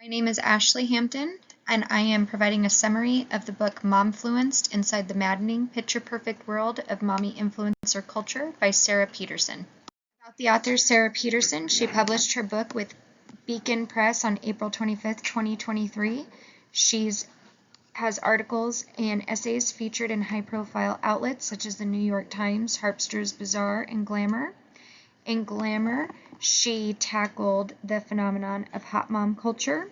My name is Ashley Hampton, and I am providing a summary of the book Momfluenced Inside the Maddening, Picture-Perfect World of Mommy Influencer Culture by Sara Petersen. About the author Sara Petersen, she published her book with Beacon Press on April 25, 2023. She has articles and essays featured in high-profile outlets such as the New York Times, Harper's Bazaar, and Glamour. In Glamour, she tackled the phenomenon of hot mom culture.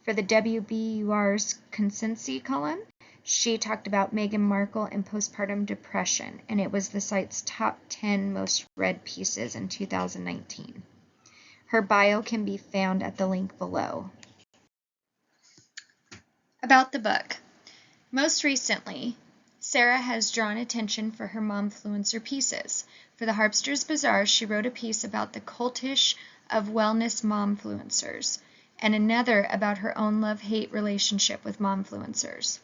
For the WBUR's Consensi column, she talked about Meghan Markle and postpartum depression, and it was the site's top 10 most read pieces in 2019. Her bio can be found at the link below. About the book. Most recently, Sara has drawn attention for her momfluencer pieces. For the Harper's Bazaar, she wrote a piece about the cultish of wellness momfluencers, and another about her own love-hate relationship with momfluencers.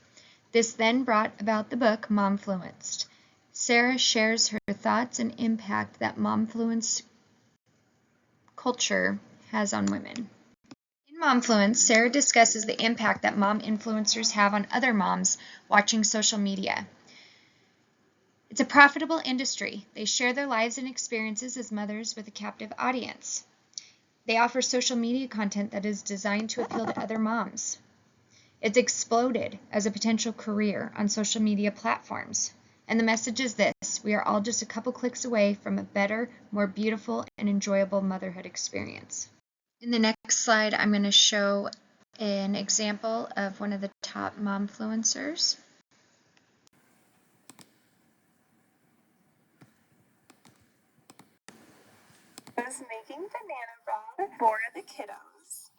This then brought about the book Momfluenced. Sara shares her thoughts and impact that momfluence culture has on women. In Momfluenced, Sara discusses the impact that mom influencers have on other moms watching social media. It's a profitable industry. They share their lives and experiences as mothers with a captive audience. They offer social media content that is designed to appeal to other moms. It's exploded as a potential career on social media platforms. And the message is this: we are all just a couple clicks away from a better, more beautiful, and enjoyable motherhood experience. In the next slide, I'm going to show an example of one of the top momfluencers. I was making banana bread for the kiddos.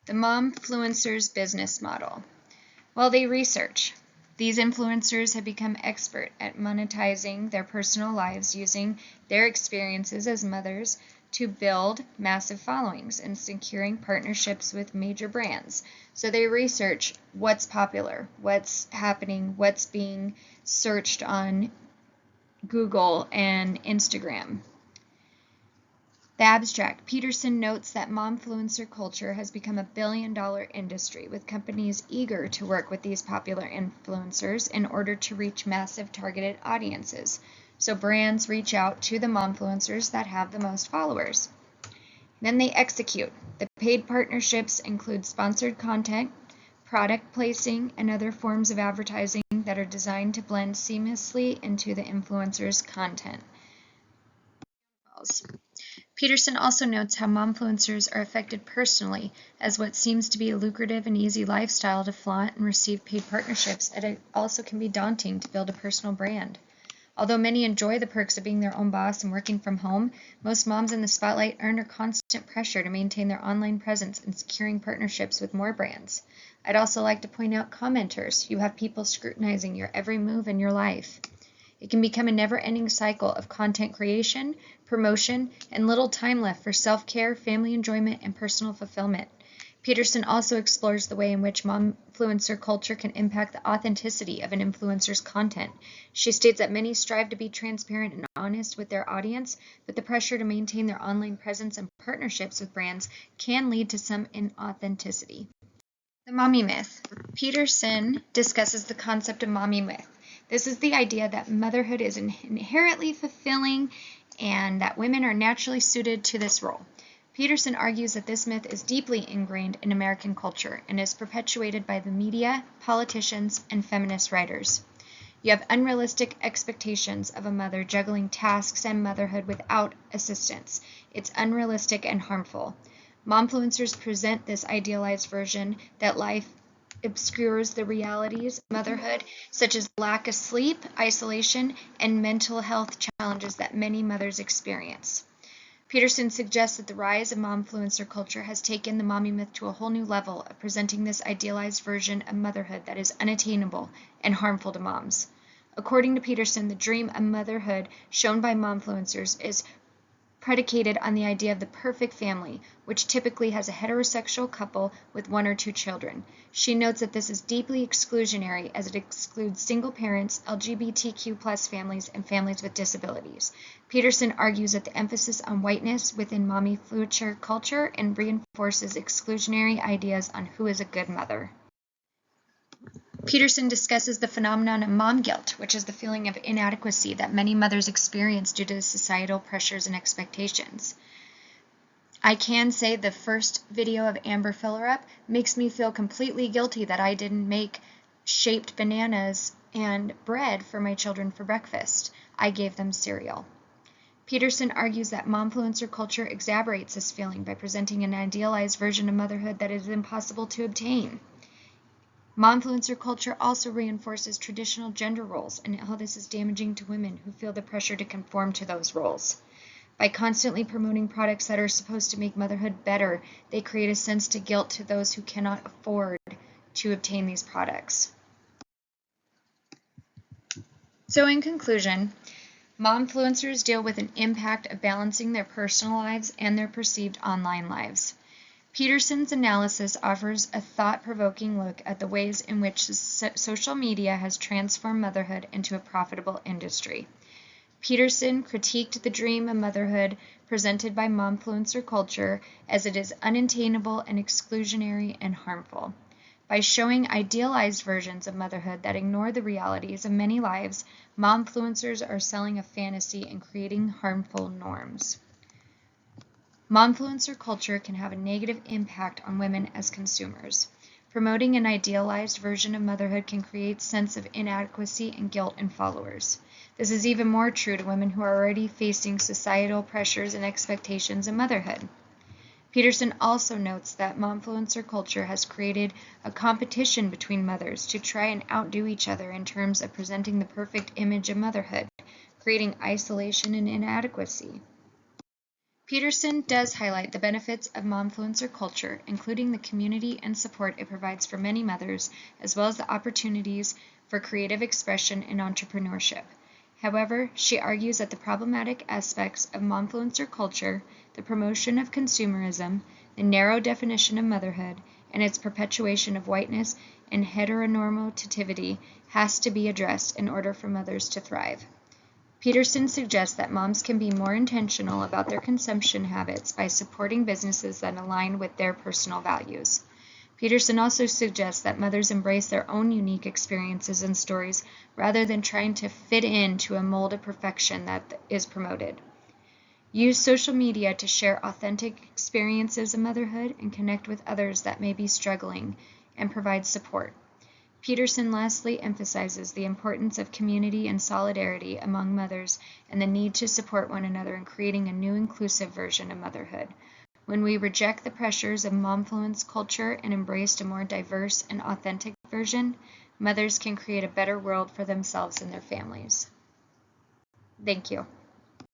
The momfluencers' business model. While they research, these influencers have become expert at monetizing their personal lives using their experiences as mothers to build massive followings and securing partnerships with major brands. So they research what's popular, what's happening, what's being searched on Google and Instagram. The abstract. Petersen notes that momfluencer culture has become a billion-dollar industry, with companies eager to work with these popular influencers in order to reach massive targeted audiences. So brands reach out to the momfluencers that have the most followers. Then they execute. The paid partnerships include sponsored content, product placing, and other forms of advertising that are designed to blend seamlessly into the influencer's content. Petersen also notes how momfluencers are affected personally as what seems to be a lucrative and easy lifestyle to flaunt and receive paid partnerships, and it also can be daunting to build a personal brand. Although many enjoy the perks of being their own boss and working from home, most moms in the spotlight are under constant pressure to maintain their online presence and securing partnerships with more brands. I'd also like to point out commenters. You have people scrutinizing your every move in your life. It can become a never-ending cycle of content creation, promotion, and little time left for self-care, family enjoyment, and personal fulfillment. Petersen also explores the way in which momfluencer culture can impact the authenticity of an influencer's content. She states that many strive to be transparent and honest with their audience, but the pressure to maintain their online presence and partnerships with brands can lead to some inauthenticity. The mommy myth. Petersen discusses the concept of mommy myth. This is the idea that motherhood is inherently fulfilling and that women are naturally suited to this role. Petersen argues that this myth is deeply ingrained in American culture and is perpetuated by the media, politicians, and feminist writers. You have unrealistic expectations of a mother juggling tasks and motherhood without assistance. It's unrealistic and harmful. Momfluencers present this idealized version that life obscures the realities of motherhood, such as lack of sleep, isolation, and mental health challenges that many mothers experience. Petersen suggests that the rise of momfluencer culture has taken the mommy myth to a whole new level of presenting this idealized version of motherhood that is unattainable and harmful to moms. According to Petersen, the dream of motherhood shown by momfluencers is predicated on the idea of the perfect family, which typically has a heterosexual couple with 1 or 2 children. She notes that this is deeply exclusionary as it excludes single parents, LGBTQ+ families, and families with disabilities. Petersen argues that the emphasis on whiteness within momfluencer culture and reinforces exclusionary ideas on who is a good mother. Petersen discusses the phenomenon of mom guilt, which is the feeling of inadequacy that many mothers experience due to societal pressures and expectations. I can say the first video of Amber Filler Up makes me feel completely guilty that I didn't make shaped bananas and bread for my children for breakfast. I gave them cereal. Petersen argues that momfluencer culture exacerbates this feeling by presenting an idealized version of motherhood that is impossible to obtain. Momfluencer culture also reinforces traditional gender roles and how this is damaging to women who feel the pressure to conform to those roles. By constantly promoting products that are supposed to make motherhood better, they create a sense of guilt to those who cannot afford to obtain these products. So in conclusion, momfluencers deal with an impact of balancing their personal lives and their perceived online lives. Petersen's analysis offers a thought-provoking look at the ways in which social media has transformed motherhood into a profitable industry. Petersen critiqued the dream of motherhood presented by momfluencer culture as it is unattainable and exclusionary and harmful. By showing idealized versions of motherhood that ignore the realities of many lives, momfluencers are selling a fantasy and creating harmful norms. Momfluencer culture can have a negative impact on women as consumers. Promoting an idealized version of motherhood can create a sense of inadequacy and guilt in followers. This is even more true to women who are already facing societal pressures and expectations in motherhood. Petersen also notes that momfluencer culture has created a competition between mothers to try and outdo each other in terms of presenting the perfect image of motherhood, creating isolation and inadequacy. Petersen does highlight the benefits of momfluencer culture, including the community and support it provides for many mothers, as well as the opportunities for creative expression and entrepreneurship. However, she argues that the problematic aspects of momfluencer culture, the promotion of consumerism, the narrow definition of motherhood, and its perpetuation of whiteness and heteronormativity has to be addressed in order for mothers to thrive. Petersen suggests that moms can be more intentional about their consumption habits by supporting businesses that align with their personal values. Petersen also suggests that mothers embrace their own unique experiences and stories rather than trying to fit into a mold of perfection that is promoted. Use social media to share authentic experiences of motherhood and connect with others that may be struggling and provide support. Petersen lastly emphasizes the importance of community and solidarity among mothers and the need to support one another in creating a new inclusive version of motherhood. When we reject the pressures of momfluence culture and embrace a more diverse and authentic version, mothers can create a better world for themselves and their families. Thank you.